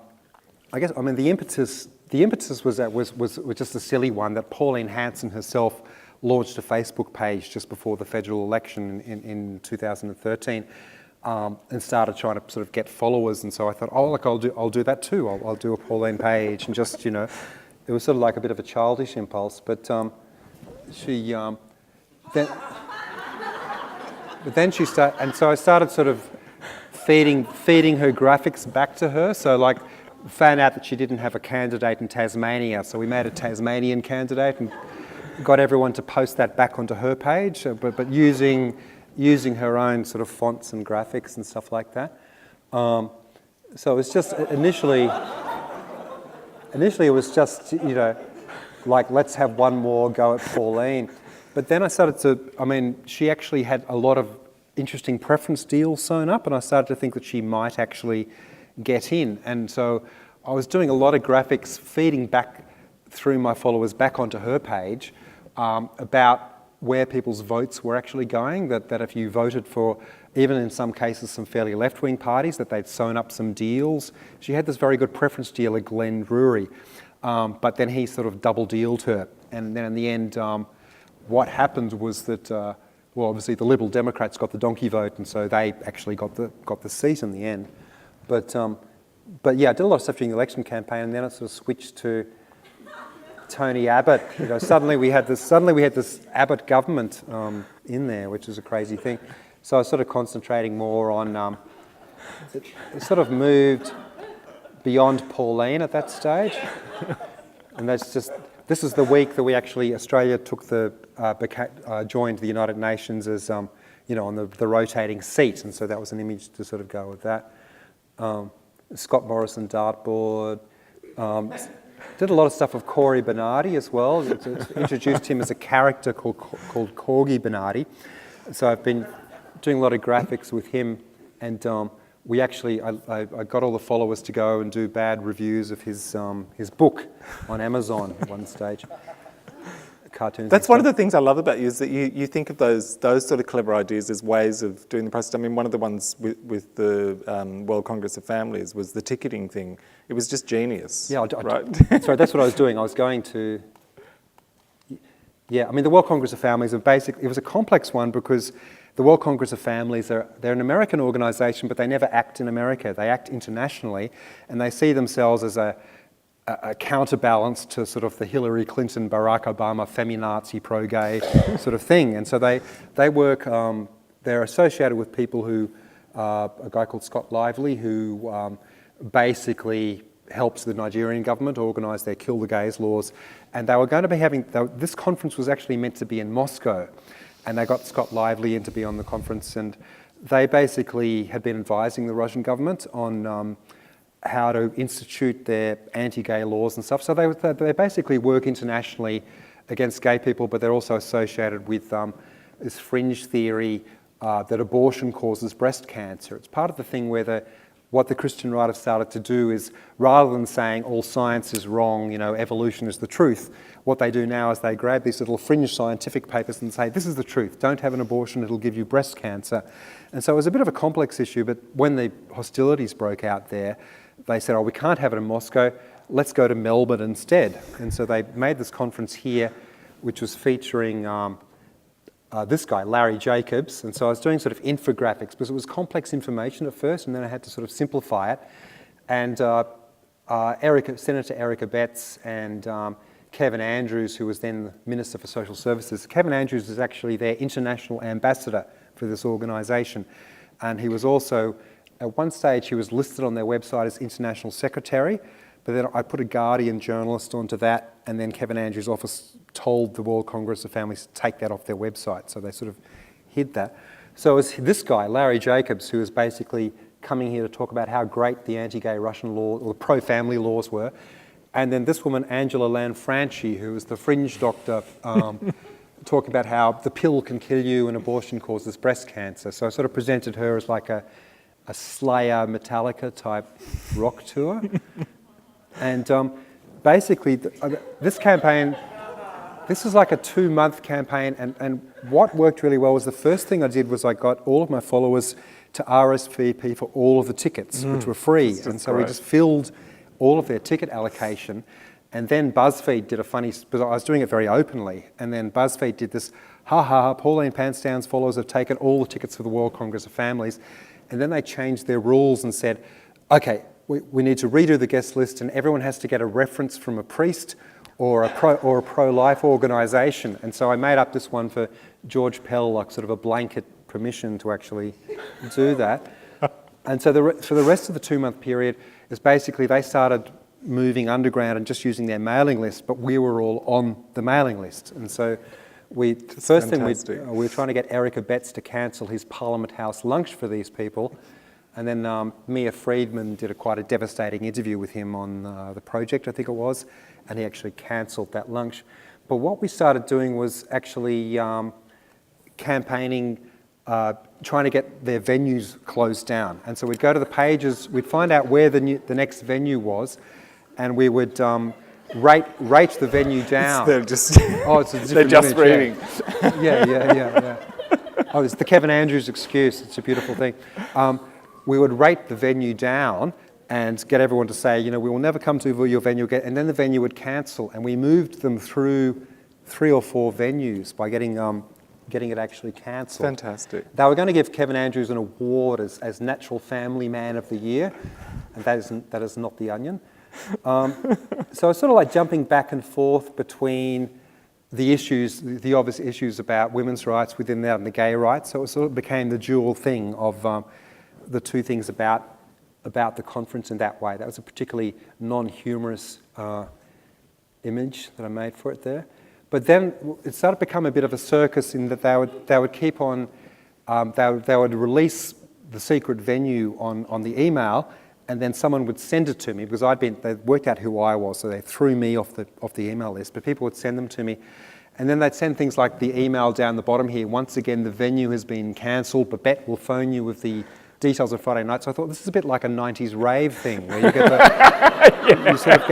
impetus was just a silly one, that Pauline Hanson herself launched a Facebook page just before the federal election in 2013, and started trying to sort of get followers. And so I thought, I'll do that too. I'll do a Pauline page, and just it was sort of like a bit of a childish impulse. But then she started, and so I started sort of feeding her graphics back to her. So like, found out that she didn't have a candidate in Tasmania, so we made a Tasmanian candidate and got everyone to post that back onto her page, but using her own sort of fonts and graphics and stuff like that. So it was just initially it was just like, let's have one more go at Pauline. But then I started to, she actually had a lot of interesting preference deals sewn up, and I started to think that she might actually get in. And so I was doing a lot of graphics, feeding back through my followers back onto her page, about where people's votes were actually going, that if you voted for, even in some cases, some fairly left-wing parties, that they'd sewn up some deals. She had this very good preference deal at Glenn Drury, but then he sort of double-dealed her. And then in the end, what happened was that, obviously the Liberal Democrats got the donkey vote, and so they actually got the seat in the end. But yeah, I did a lot of stuff during the election campaign, and then it sort of switched to Tony Abbott. Suddenly we had this Abbott government in there, which is a crazy thing. So I was sort of concentrating more on. It sort of moved beyond Pauline at that stage, and this is the week that Australia took joined the United Nations as on the rotating seat, and so that was an image to sort of go with that. Scott Morrison dartboard. Did a lot of stuff with Corey Bernardi as well. Introduced him as a character called Corgi Bernardi. So I've been doing a lot of graphics with him, and I got all the followers to go and do bad reviews of his book on Amazon at one stage. Cartoons.
That's one of the things I love about you is that you think of those sort of clever ideas as ways of doing the process. I mean, one of the ones with the World Congress of Families was the ticketing thing. It was just genius.
Yeah,
right.
Sorry, that's what I was doing. I was going to. Yeah, I mean, the World Congress of Families it was a complex one because the World Congress of Families they're an American organisation, but they never act in America. They act internationally, and they see themselves as a counterbalance to sort of the Hillary Clinton, Barack Obama, feminazi, pro-gay sort of thing. And so they work, they're associated with people who, a guy called Scott Lively, who basically helps the Nigerian government organise their Kill the Gays laws. And they were going to be this conference was actually meant to be in Moscow. And they got Scott Lively in to be on the conference. And they basically had been advising the Russian government on how to institute their anti-gay laws and stuff. So they basically work internationally against gay people, but they're also associated with this fringe theory that abortion causes breast cancer. It's part of the thing where what the Christian right have started to do is, rather than saying all science is wrong, evolution is the truth, what they do now is they grab these little fringe scientific papers and say, this is the truth, don't have an abortion, it'll give you breast cancer. And so it was a bit of a complex issue, but when the hostilities broke out there, they said, we can't have it in Moscow, let's go to Melbourne instead. And so they made this conference here, which was featuring this guy, Larry Jacobs. And so I was doing sort of infographics because it was complex information at first, and then I had to sort of simplify it. And Senator Erica Betts and Kevin Andrews, who was then the Minister for Social Services. Kevin Andrews is actually their international ambassador for this organisation. And he was also, at one stage, he was listed on their website as International Secretary, but then I put a Guardian journalist onto that, and then Kevin Andrews' office told the World Congress of Families to take that off their website, so they sort of hid that. So it was this guy, Larry Jacobs, who was basically coming here to talk about how great the anti-gay Russian law, or the pro-family laws were, and then this woman, Angela Lanfranchi, who was the fringe doctor, talking about how the pill can kill you and abortion causes breast cancer. So I sort of presented her as like a Slayer, Metallica type rock tour. And basically, this campaign, this was like a 2-month campaign, and what worked really well was the first thing I did was I got all of my followers to RSVP for all of the tickets, which were free. And so we just filled all of their ticket allocation. And then BuzzFeed did because I was doing it very openly, and then BuzzFeed did this, Pauline Pantsdown's followers have taken all the tickets for the World Congress of Families. And then they changed their rules and said, okay, we need to redo the guest list, and everyone has to get a reference from a priest or a pro-life organisation. And so I made up this one for George Pell, like sort of a blanket permission to actually do that. And so for the rest of the 2-month period, is basically they started moving underground and just using their mailing list, but we were all on the mailing list. And so we were trying to get Erica Betts to cancel his Parliament House lunch for these people. And then Mia Friedman did quite a devastating interview with him on The Project, I think it was, and he actually cancelled that lunch. But what we started doing was actually campaigning, trying to get their venues closed down. And so we'd go to the pages, we'd find out where the next venue was, and we would rate the venue down.
They're just,
it's a different
they're just
image,
reading.
Yeah. Oh, it's the Kevin Andrews excuse. It's a beautiful thing. We would rate the venue down and get everyone to say, we will never come to your venue again, and then the venue would cancel. And we moved them through 3 or 4 venues by getting it actually cancelled.
Fantastic.
They were going to give Kevin Andrews an award as Natural Family Man of the Year, and that is not The Onion. So I was sort of like jumping back and forth between the issues, the obvious issues about women's rights within that and the gay rights. So it sort of became the dual thing of the two things about the conference in that way. That was a particularly non-humorous image that I made for it there. But then it started to become a bit of a circus in that they would keep on, they would release the secret venue on the email, and then someone would send it to me because they worked out who I was, so they threw me off the email list. But people would send them to me, and then they'd send things like the email down the bottom here. Once again, the venue has been cancelled. Babette will phone you with the details of Friday night. So I thought this is a bit like a '90s rave thing where you get the, you sort of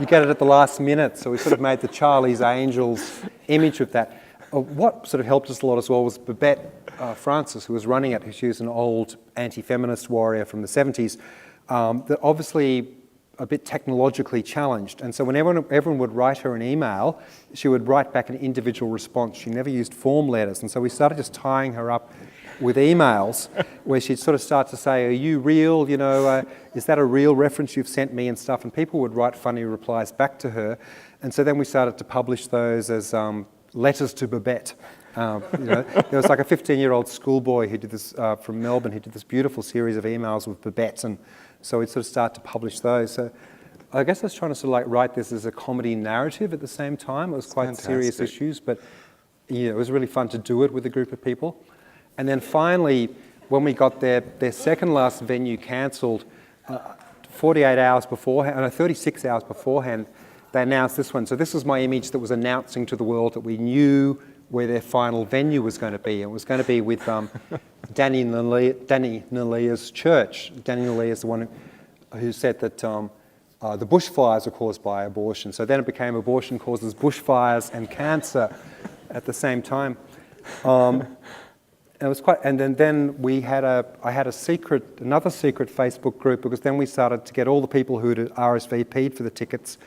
get it at the last minute. So we sort of made the Charlie's Angels image of that. What sort of helped us a lot as well was Babette Francis, who was running it. She was an old anti-feminist warrior from the 70s, that obviously a bit technologically challenged. And so when everyone would write her an email, she would write back an individual response. She never used form letters. And so we started just tying her up with emails where she'd sort of start to say, are you real? You know, is that a real reference you've sent me and stuff? And people would write funny replies back to her. And so then we started to publish those as letters to Babette. You know, there was like a 15-year-old schoolboy who did this from Melbourne. He did this beautiful series of emails with Babette, and so we'd sort of start to publish those. So I guess I was trying to sort of like write this as a comedy narrative at the same time. It was quite serious issues, but yeah, it was really fun to do it with a group of people. And then finally, when we got their second last venue cancelled, 48 hours beforehand, no, 36 hours beforehand, they announced this one. So this was my image that was announcing to the world that we knew where their final venue was going to be. It was going to be with Danny Nalia's church. Danny Nalia is the one who said that the bushfires were caused by abortion. So then it became abortion causes bushfires and cancer at the same time. It was quite, and then I had another secret Facebook group, because then we started to get all the people who had RSVP'd for the tickets,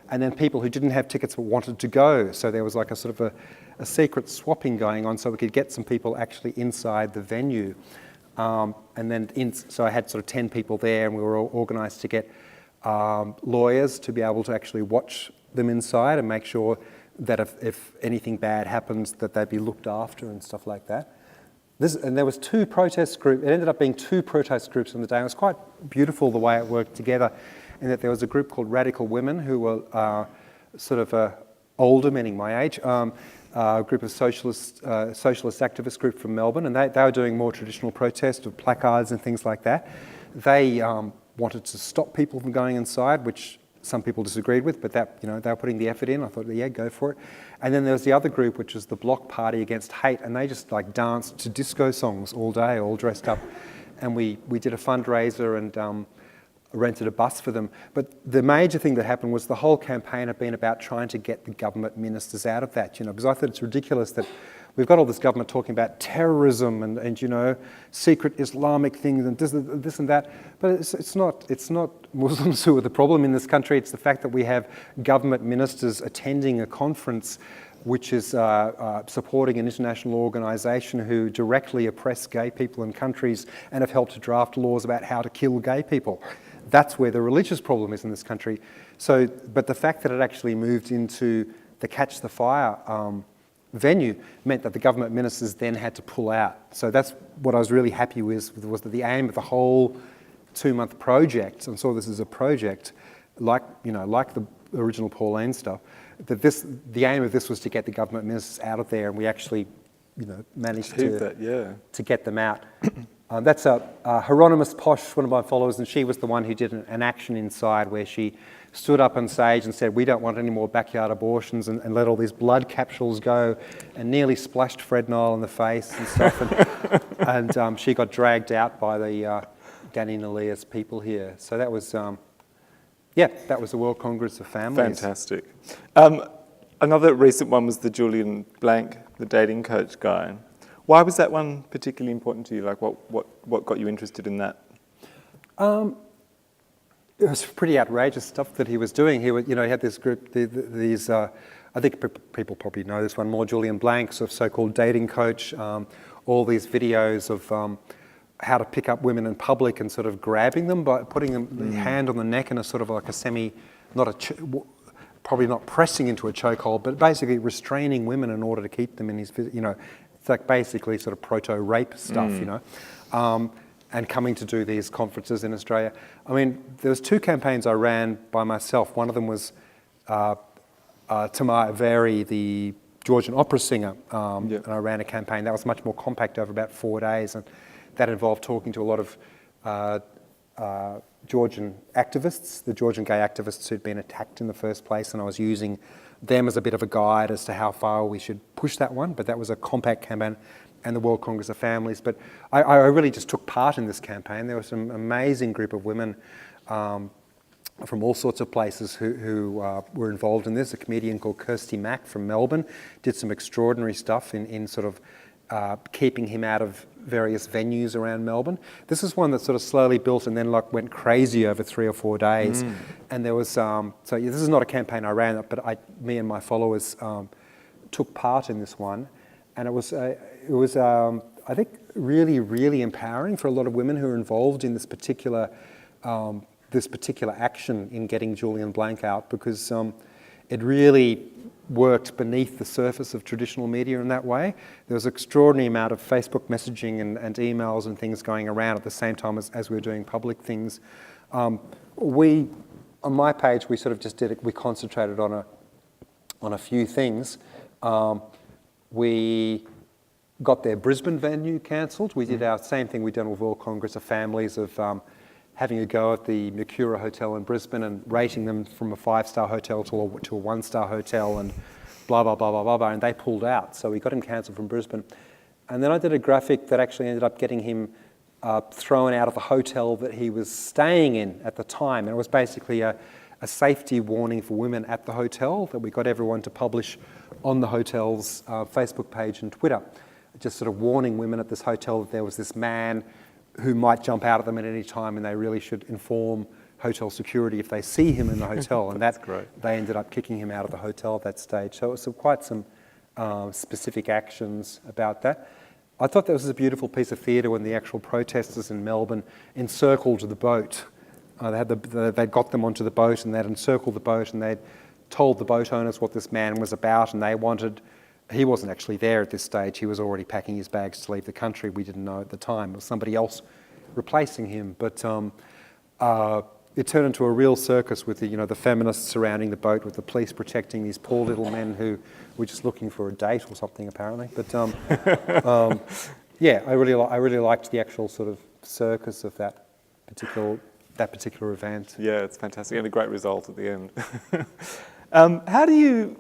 and then people who didn't have tickets but wanted to go. So there was like a sort of a secret swapping going on, so we could get some people actually inside the venue. So I had sort of 10 people there, and we were all organised to get lawyers to be able to actually watch them inside and make sure that if anything bad happens, that they'd be looked after and stuff like that. And there was two protest groups. It ended up being two protest groups on the day. It was quite beautiful the way it worked together, in that there was a group called Radical Women, who were sort of older, meaning my age, a group of socialist activist group from Melbourne, and they were doing more traditional protest with placards and things like that. They wanted to stop people from going inside, which some people disagreed with, but that, you know, they were putting the effort in. I thought, yeah, go for it. And then there was the other group, which was the Bloc Party Against Hate, and they just like danced to disco songs all day, all dressed up. And we did a fundraiser and rented a bus for them. But the major thing that happened was the whole campaign had been about trying to get the government ministers out of that, you know, because I thought it's ridiculous that we've got all this government talking about terrorism and you know, secret Islamic things and this and that, but it's not Muslims who are the problem in this country. It's the fact that we have government ministers attending a conference which is supporting an international organisation who directly oppress gay people in countries and have helped to draft laws about how to kill gay people. That's where the religious problem is in this country. So, but the fact that it actually moved into the Catch the Fire venue meant that the government ministers then had to pull out. So that's what I was really happy with, was that the aim of the whole 2-month project, and saw this as a project, like the original Pauline stuff, that the aim of this was to get the government ministers out of there, and we actually, you know, managed to get them out. That's Hieronymus Posh, one of my followers, and she was the one who did an action inside where she stood up on stage and said, we don't want any more backyard abortions, and let all these blood capsules go, and nearly splashed Fred Nile in the face and stuff. And she got dragged out by the Danny Nalia's people here. So that was, that was the World Congress of Families.
Fantastic. Another recent one was the Julian Blank, the dating coach guy. Why was that one particularly important to you? Like, what got you interested in that? It
was pretty outrageous stuff that he was doing. He had this group, these. I think people probably know this one more. Julian Blank, sort of so-called dating coach. All these videos of how to pick up women in public and sort of grabbing them by putting them the hand on the neck in a sort of like a semi, probably not pressing into a chokehold, but basically restraining women in order to keep them in his, it's like basically sort of proto-rape stuff, and coming to do these conferences in Australia. I mean, there was 2 campaigns I ran by myself. One of them was Tamar Avery, the Georgian opera singer, and I ran a campaign that was much more compact over about 4 days, and that involved talking to a lot of Georgian activists, the Georgian gay activists who'd been attacked in the first place, and I was using them as a bit of a guide as to how far we should push that one, but that was a compact campaign, and the World Congress of Families. But I really just took part in this campaign. There was some amazing group of women from all sorts of places who were involved in this. A comedian called Kirsty Mack from Melbourne did some extraordinary stuff in sort of keeping him out of various venues around Melbourne. This is one that sort of slowly built and then like went crazy over 3 or 4 days. And there was, so this is not a campaign I ran, but me and my followers took part in this one. And it was I think, really, really empowering for a lot of women who are involved in this particular action in getting Julian Blank out, because it really worked beneath the surface of traditional media in that way. There was an extraordinary amount of Facebook messaging and emails and things going around at the same time as we were doing public things. On my page, we sort of just did it, we concentrated on a few things. We got their Brisbane venue cancelled. We did our same thing we'd done with World Congress of Families of having a go at the Mercura Hotel in Brisbane and rating them from a 5-star hotel to a 1-star hotel and blah, blah, blah, blah, blah, blah, and they pulled out. So we got him cancelled from Brisbane. And then I did a graphic that actually ended up getting him thrown out of the hotel that he was staying in at the time. And it was basically a safety warning for women at the hotel that we got everyone to publish on the hotel's Facebook page and Twitter, just sort of warning women at this hotel that there was this man who might jump out at them at any time, and they really should inform hotel security if they see him in the hotel. And
That's great.
They ended up kicking him out of the hotel at that stage. So it was quite some specific actions about that. I thought that was a beautiful piece of theatre when the actual protesters in Melbourne encircled the boat. They'd got them onto the boat, and they'd encircled the boat, and they'd told the boat owners what this man was about, and they wanted... He wasn't actually there at this stage. He was already packing his bags to leave the country. We didn't know at the time. It was somebody else replacing him. But it turned into a real circus with the feminists surrounding the boat, with the police protecting these poor little men who were just looking for a date or something, apparently. But yeah, I really liked the actual sort of circus of that particular event.
Yeah, it's fantastic, and a great result at the end. How do you...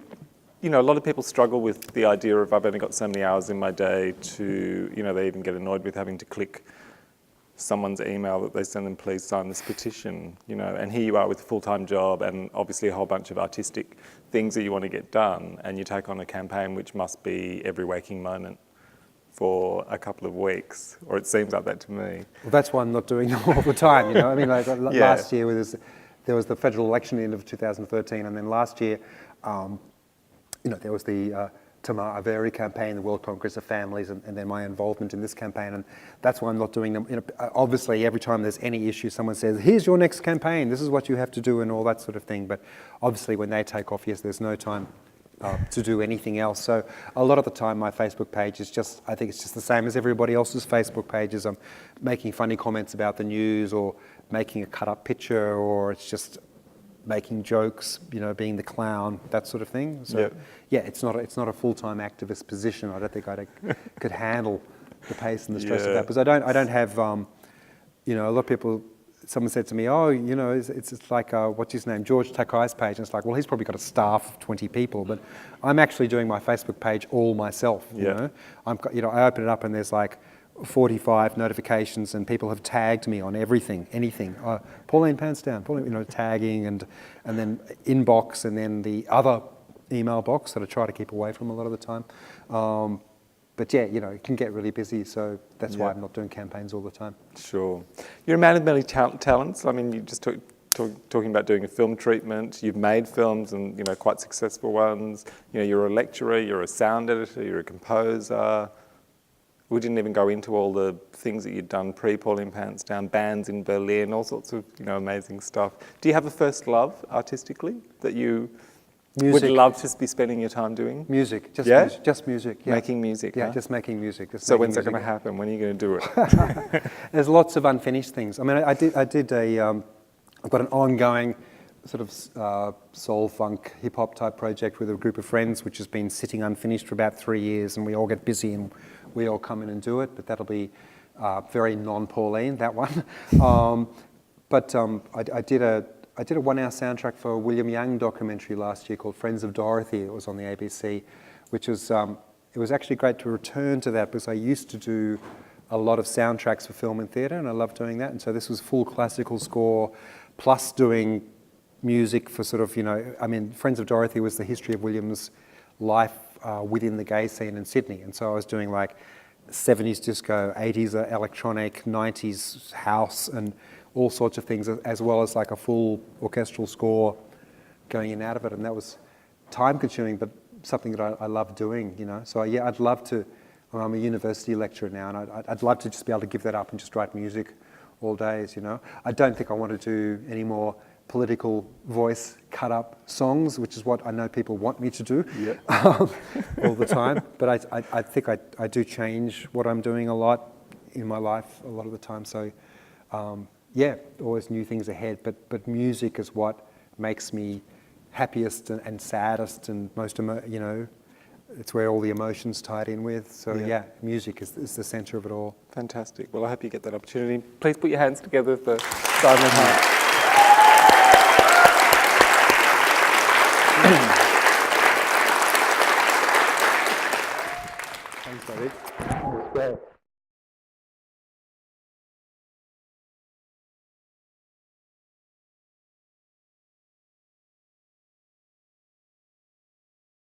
a lot of people struggle with the idea of I've only got so many hours in my day to, they even get annoyed with having to click someone's email that they send them, please sign this petition, and here you are with a full-time job and obviously a whole bunch of artistic things that you want to get done, and you take on a campaign which must be every waking moment for a couple of weeks, or it seems like that to me. Well,
that's why I'm not doing them all the time, I mean, like last year there was the federal election at the end of 2013, and then last year, there was the Tamar Avery campaign, the World Congress of Families, and then my involvement in this campaign, and that's why I'm not doing them. Obviously, every time there's any issue, someone says, here's your next campaign, this is what you have to do, and all that sort of thing. But obviously, when they take off, yes, there's no time to do anything else. So a lot of the time, my Facebook page is just, I think it's just the same as everybody else's Facebook pages. I'm making funny comments about the news, or making a cut-up picture, or it's just making jokes, being the clown, that sort of thing. So yeah, it's not a full-time activist position. I don't think I could handle the pace and the stress of that, because I don't have, a lot of people. Someone said to me, it's like what's his name, George Takei's page, and it's like, well, he's probably got a staff of 20 people, but I'm actually doing my Facebook page all myself. I open it up and there's like 45 notifications, and people have tagged me on anything. Pauline Pantsdown, tagging, and then inbox, and then the other email box that I try to keep away from a lot of the time. But yeah, it can get really busy, so that's why I'm not doing campaigns all the time.
Sure. You're a man of many talents. I mean, you just talking about doing a film treatment. You've made films, and quite successful ones. You're a lecturer, you're a sound editor, you're a composer. We didn't even go into all the things that you'd done pre-Pauline Pantsdown, bands in Berlin, all sorts of, you know, amazing stuff. Do you have a first love artistically that you would love to be spending your time doing?
Music, just
Yeah?
music, just music. Yeah.
Making music,
Yeah,
huh?
just making music.
So when's that going to happen? When are you going to do it?
There's lots of unfinished things. I mean, I've got an ongoing sort of soul funk hip hop type project with a group of friends, which has been sitting unfinished for about 3 years, and we all get busy and we all come in and do it. But that'll be very non-Pauline, that one. I did a 1 hour soundtrack for a William Young documentary last year called Friends of Dorothy. It was on the ABC, which was it was actually great to return to that because I used to do a lot of soundtracks for film and theatre, and I love doing that. And so this was full classical score, plus doing music for sort of, you know, I mean, Friends of Dorothy was the history of William's life within the gay scene in Sydney. And so I was doing like 70s disco, 80s electronic, 90s house, and all sorts of things, as well as like a full orchestral score going in and out of it. And that was time consuming, but something that I love doing, you know. So yeah, I'd love to, I'm a university lecturer now, and I'd love to just be able to give that up and just write music all days, you know. I don't think I want to do any more political voice cut up songs, which is what I know people want me to do all the time. But I think I do change what I'm doing a lot in my life a lot of the time. So yeah, always new things ahead. But music is what makes me happiest and saddest and most, you know, it's where all the emotions tied in with. So yeah, music is the center of it all.
Fantastic. Well, I hope you get that opportunity. Please put your hands together for Simon Hart.